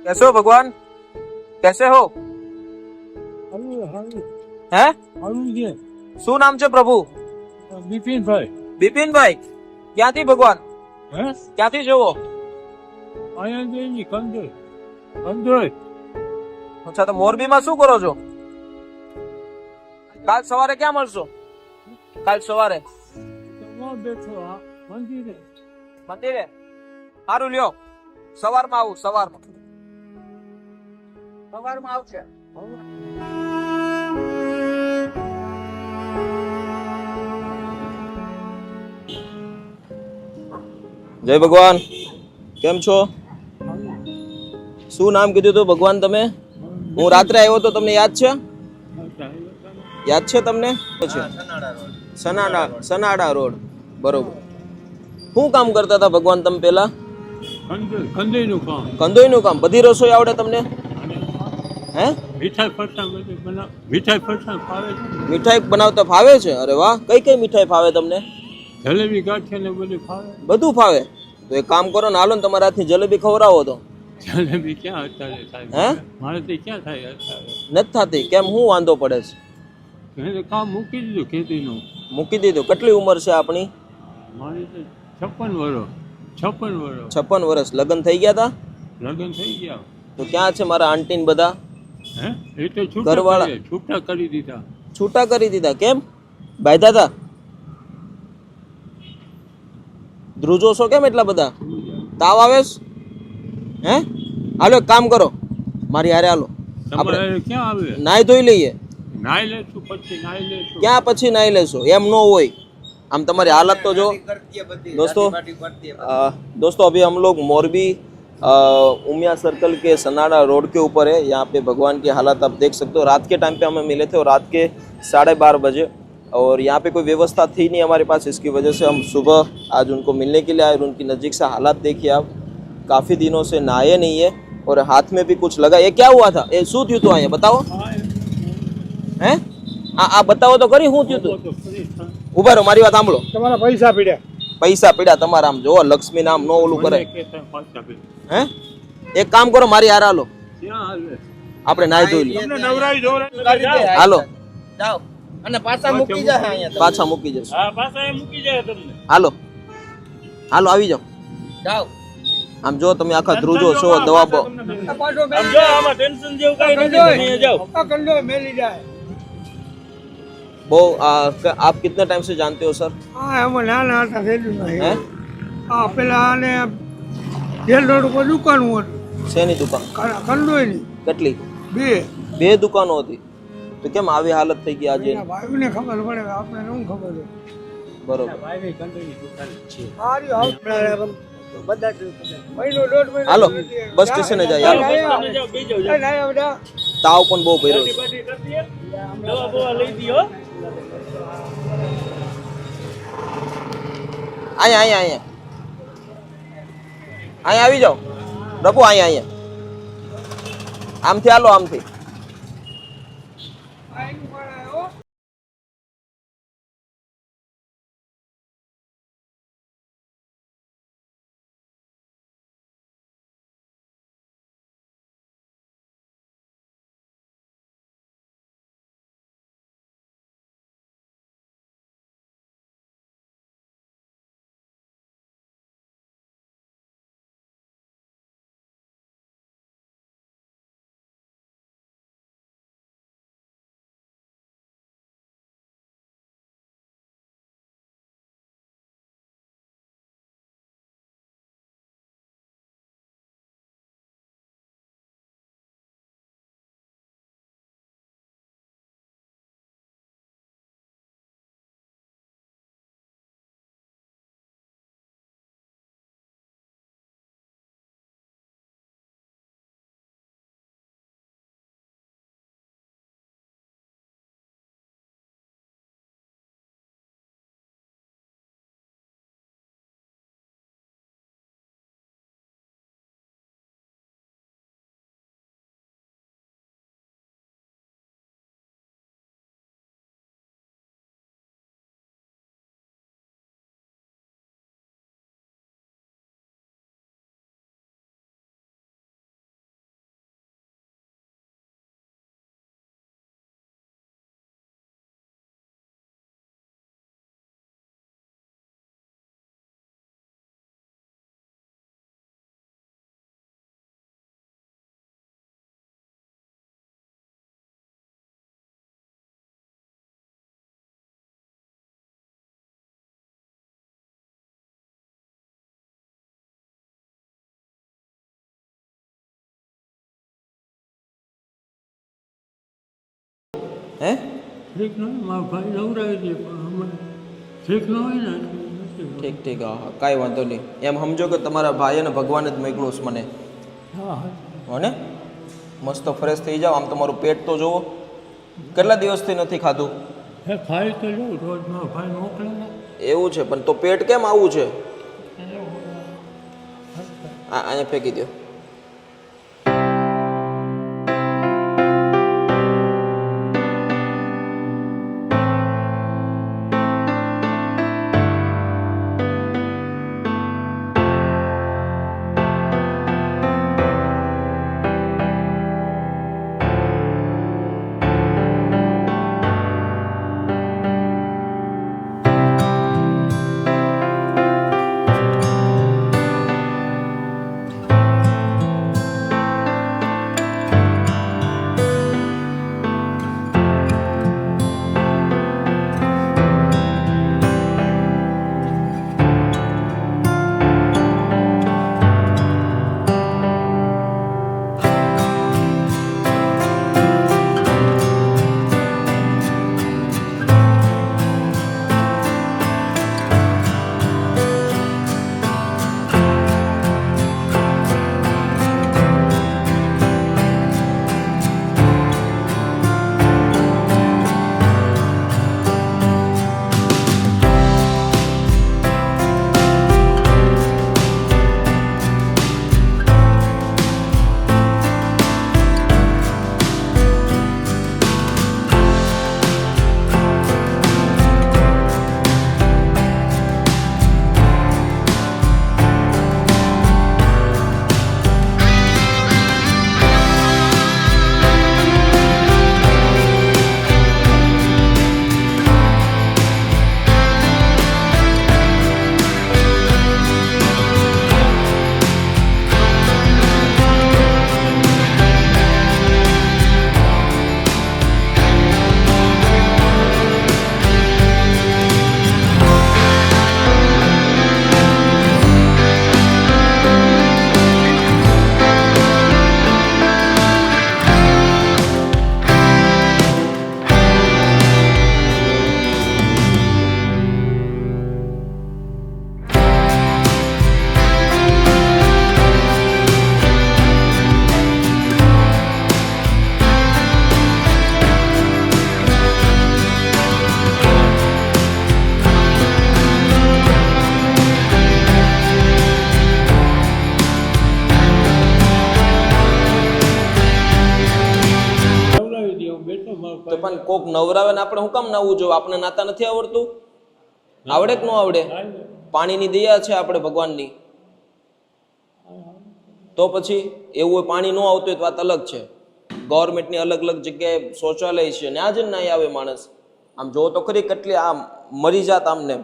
कैसे हो भगवान? कैसे हो? હે શું નામ છે પ્રભુ? બિપિનભાઈ. બિપિનભાઈ ક્યાંથી ભગવાન? હે ક્યાંથી જોવો? અહીંયા કંદોઈ કંદોઈ. અચ્છા, તો મોરબીમાં શું કરો છો? કાલ સવારે ક્યાં મળશો? કાલ સવારે બેઠો આ મંદિરે. મંદિરે. સારું લ્યો, સવારમાં આવું. સવારમાં આવશે. જય ભગવાન, કેમ છો? શું નામ કીધું હતું ભગવાન તમે? હું રાત્રે આવ્યો તો, તમને યાદ છે? યાદ છે તમને? સનાડા રોડ. બરોબર. શું કામ કરતા હતા ભગવાન તમે પેલા? કંદોઈનું કામ. કંદોઈનું કામ. બધી રસોઈ આવડે તમને? હે? મીઠાઈ ફરસાણ ફાવે છે. મીઠાઈ બનાવતા ફાવે છે? અરે વાહ, કઈ કઈ મીઠાઈ ફાવે તમને? જલેબી ગાંઠિયા ને બધું ફાવે. બધું ફાવે. તો એક કામ કરો ને, હાલો ને તમારા હાથની જલેબી ખવડાવો તો. જલેબી ક્યાં અત્યારે થાય? હે? મારે તે ક્યાં થાય અત્યારે? નથી થતી કેમ? શું વાંધો પડે છે? મેં તો કામ મૂકી દીધું ખેતીનું. મૂકી દીધું. કેટલી ઉંમર છે આપણી? મારી તો 56 વર્ષ. 56 વર્ષ. લગ્ન થઈ ગયા હતા? લગ્ન થઈ ગયા. તો ક્યાં છે મારા આંટી ને બધા? હે એ તો ઘરવાળા? છૂટા કરી દીધા. છૂટા કરી દીધા. કેમ? બાંધ્યા હતા? ધ્રુજો છો કેમ એટલા બધા? તાવ આવે છે? હે? હાલો એક કામ કરો, મારી હારે હાલો. તમારે ક્યાં આવે? નાઈ ધોઈ લઈએ. નાઈ લેશું પછી નાઈ લેશું. ક્યાં પછી નાઈ લેશો? એમ ન હોય. આમ તમારી हालत तो जो दोस्तों अभी हम लोग मोरबी उमिया सर्कल के सनाडा रोड के ऊपर है। यहाँ पे भगवान की हालत आप देख सकते हो। रात के टाइम पे हमें मिले थे और रात के 12:30 बजे, और यहाँ पे कोई व्यवस्था थी नहीं हमारे पास। इसकी वजह से हम सुबह आज उनको मिलने के लिए आए और उनकी नज़दीक से हालात देखिए आप। काफ़ी दिनों से नहाए नहीं है और हाथ में भी कुछ लगा। ये क्या हुआ था? ये शू थયું હતું? અહીંયા बताओ। હે? આ બતાવો તો ખરી શું થયું હતું? ઉભા રહો, મારી વાત સાંભળો. તમારા પૈસા પીડ્યા. પૈસા પીડ્યા તમારા? આમ જો લક્ષ્મી નામ નો ઓલું કરે. હે? એક કામ કરો, મારી હારે હાલો. આપણે નાઈ ધોઈ લઈએ. હાલો. જાઓ અને પાછા મૂકી જાય અહીંયા. પાછા મૂકી જશે. હા, પાછા મૂકી જાય તમને. હાલો હાલો, આવી જાઓ. જાઓ. આમ જો તમે આખા ધ્રુજો છો, દવા બો. આમ જો આમાં ટેન્શન જેવું કાઈ નથી. જાઓ આ કંડો મેલી જાય. वो आप कितने टाइम से जानते हो सर? હા એમાં નાના હતા થયેલું હે? નહીં. હા પેલા આને જેલ રોડ ઉપર દુકાન હતી. શેની દુકાન? કંડોઈની. કેટલી? બે દુકાનો હતી. તો કેમ આવી હાલત થઈ ગઈ આજે? એના ભાઈને ખબર પડે, આપણે શું ખબર છે. બરોબર. ભાઈની કંડોઈની દુકાન છે. સારી હાઉસ બધા જ મહિનો દોઢ મહિનો. હાલો બસ સ્ટેશને જાય. હાલો. તાવ પણ બહુ ભર્યો છે. દવા બવા લઈ દીયો. અહીંયા અહીંયા અહીંયા આવી જાઓ રઘુ. અહીંયા આમથી હાલો, આમથી. હે ઠીક ન હોય મારા ભાઈ નવરાવી દે પણ અમે ઠીક ન હોય ને એટલે નથી. ઠીક ઠીક હા હા કાંઈ વાંધો નહીં એમ સમજો કે તમારા ભાઈ અને ભગવાન જ મોકલો છે મને હા હા હો ને મસ્ત ફ્રેશ થઈ જાઓ આમ તમારું પેટ તો જુઓ કેટલા દિવસથી નથી ખાધું હે ખાઈ તો લઉં રોજ મારા ભાઈ મોકલે ને એવું છે પણ તો પેટ કેમ આવું છે અહીંયા ફેંકી દો નવરાવી દે હું બેઠો મારો તો પણ કોક નવરાવે ને આપણે હું કામ નાવું જો આપણે નાતા નથી આવડતું આવડે કે ન આવડે પાણીની દયા છે આપણે ભગવાનની તો પછી એવું હોય પાણી ન આવતું હોય તો વાત અલગ છે ગવર્મેન્ટની અલગ અલગ જગ્યાએ શૌચાલય છે ને જ ના આવે માણસ આમ જો તો ખરી કેટલી આમ મરી જાત આમને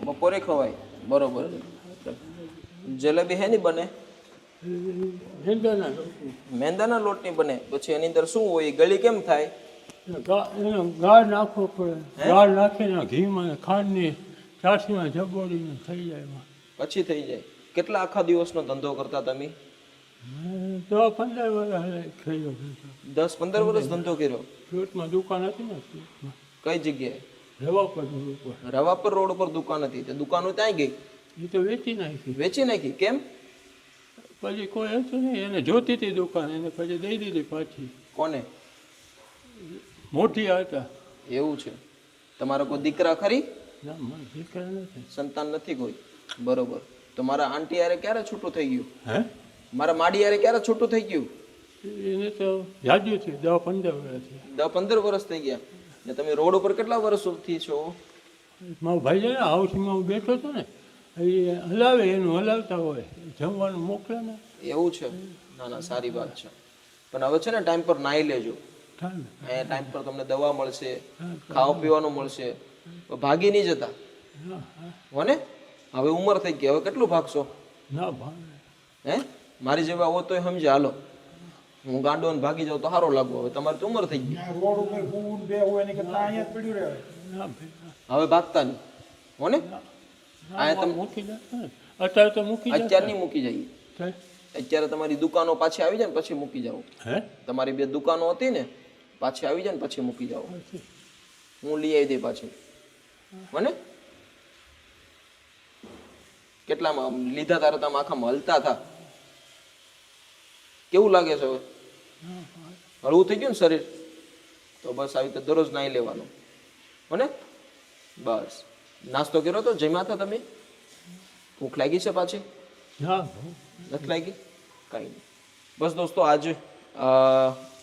બપોરે ખવાય બરોબર જલેબી હે ની બને હિંદાના મેંદાના લોટની બને પછી એની અંદર શું હોય ગળી કેમ થાય એનો ગાળ નાખવો પડે ગાળ નાખીને ઘીમાં ને ખાંડની ચાસણીમાં જબોડીને થઈ જાય એમાં પછી થઈ જાય કેટલા આખા દિવસનો ધંધો કરતા તમે તો 15 વર્ષ થયો 10-15 વર્ષ ધંધો કર્યો સુરતમાં દુકાન હતી ને સુરતમાં કઈ જગ્યાએ રવા પર ઉપર રવાપર રોડ પર દુકાન હતી તે દુકાનો ત્યાં ગઈ એ તો વેચી નાખી વેચી નાખી કેમ પછી કોઈ હતું નહીં એને જોતી હતી દુકાન એને પછી દઈ દીધી પાછી કોને મોટી હતા એવું છે તમારા કોઈ દીકરા ખરી ના મને દીકરા નથી સંતાન નથી કોઈ બરોબર તો મારા આંટી યારે ક્યારે છૂટું થઈ ગયું હે મારા માડી યારે ક્યારે છૂટું થઈ ગયું એને તો યાદ્યું છે 10-15 વર્ષથી 10-15 વર્ષ થઈ ગયા ને તમે રોડ ઉપર કેટલા વર્ષોથી છો મારો ભાઈ છે ને હાઉસમાં હું બેઠો હતો ને એ હલાવે એનું હલાવતા હોય જમવાનું મોકલે ને એવું છે ના ના સારી વાત છે પણ હવે છે ને ટાઈમ પર નાહી લેજો થાય ને અહીંયા ટાઈમ પર તમને દવા મળશે ખાવા પીવાનું મળશે ભાગી નહીં જતા હા હા હો ને હવે ઉંમર થઈ ગઈ હવે કેટલું ભાગશો ના ભાવે હે મારી જેવા હો તોય સમજે હાલો હું ગાંડો ને ભાગી જાઉં તો સારો લાગુ હવે તમારી તો ઉંમર થઈ ગઈ રોડ ઉપર ફૂડ બે હોય ને કરતા અહીંયા જ પડ્યું રહે ના ભાઈ હવે ભાગતા નહીં હો ને ના મૂકી જાય અત્યારે તો મૂકી જાય અત્યાર નહીં મૂકી જઈએ અત્યારે તમારી દુકાનો પાછી આવી જાય ને પછી મૂકી જાઓ. હે તમારી 2 દુકાનો હતી ને પાછી આવી જાય ને પછી મૂકી જાઓ. હું લઈ આવી દઈ પાછી. મને કેટલામાં લીધા તારે તમે આખા હલતા હતા? કેવું લાગે છે હવે? હળવું થઈ ગયું ને શરીર? તો બસ આવી રીતે દરરોજ નાઈ લેવાનું. મને બસ નાસ્તો કર્યો તો જમ્યા હતા તમે? ભૂખ લાગી છે પાછી? ના નથી लागी कहीं नहीं. बस दोस्तों आज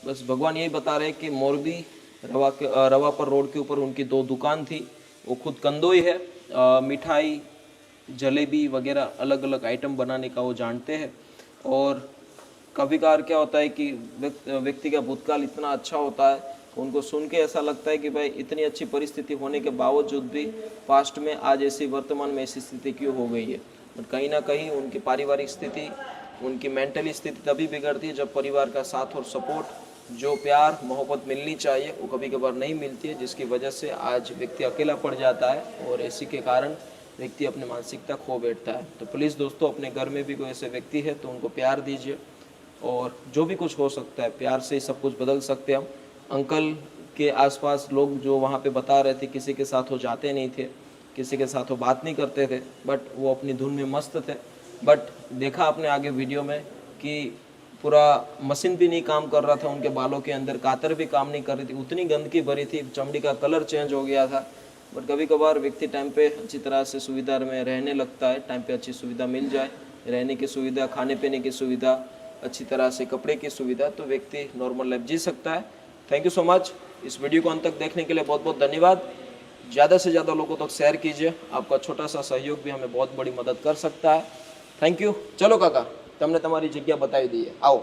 बस भगवान यही बता रहे हैं कि मोरबी रवापर रोड के ऊपर उनकी 2 दुकान थी. वो खुद कंदोई है, मिठाई जलेबी वगैरह अलग अलग आइटम बनाने का वो जानते हैं. और कभी कभार क्या होता है कि व्यक्ति का भूतकाल इतना अच्छा होता है, उनको सुन के ऐसा लगता है कि भाई इतनी अच्छी परिस्थिति होने के बावजूद भी पास्ट में आज ऐसी वर्तमान में ऐसी स्थिति क्यों हो गई है. बट कहीं ना कहीं उनकी पारिवारिक स्थिति, उनकी मेंटली स्थिति तभी बिगड़ती है जब परिवार का साथ और सपोर्ट, जो प्यार मोहब्बत मिलनी चाहिए वो कभी कभार नहीं मिलती है, जिसकी वजह से आज व्यक्ति अकेला पड़ जाता है और इसी के कारण व्यक्ति अपनी मानसिकता खो बैठता है. तो प्लीज़ दोस्तों अपने घर में भी कोई ऐसे व्यक्ति है तो उनको प्यार दीजिए और जो भी कुछ हो सकता है प्यार से ही सब कुछ बदल सकते हैं हम. अंकल के आसपास लोग जो वहाँ पे बता रहे थे किसी के साथ वो जाते नहीं थे, किसी के साथ वो बात नहीं करते थे, बट वो अपनी धुन में मस्त थे. बट देखा आपने आगे वीडियो में कि पूरा मशीन भी नहीं काम कर रहा था, उनके बालों के अंदर कातर भी काम नहीं कर रही थी, उतनी गंदगी भरी थी, चमड़ी का कलर चेंज हो गया था. बट कभी कभार व्यक्ति टाइम पे अच्छी तरह से सुविधा में रहने लगता है, टाइम पे अच्छी सुविधा मिल जाए, रहने की सुविधा, खाने पीने की सुविधा, अच्छी तरह से कपड़े की सुविधा, तो व्यक्ति नॉर्मल लाइफ जी सकता है. Thank you so much. इस वीडियो को अंत तक देखने के लिए बहुत बहुत धन्यवाद. ज़्यादा से ज़्यादा लोगों तक शेयर कीजिए, आपका छोटा सा सहयोग भी हमें बहुत बड़ी मदद कर सकता है. Thank you. चलो काका, તમને તમારી જગ્યા બતાવી દઈએ, આવો.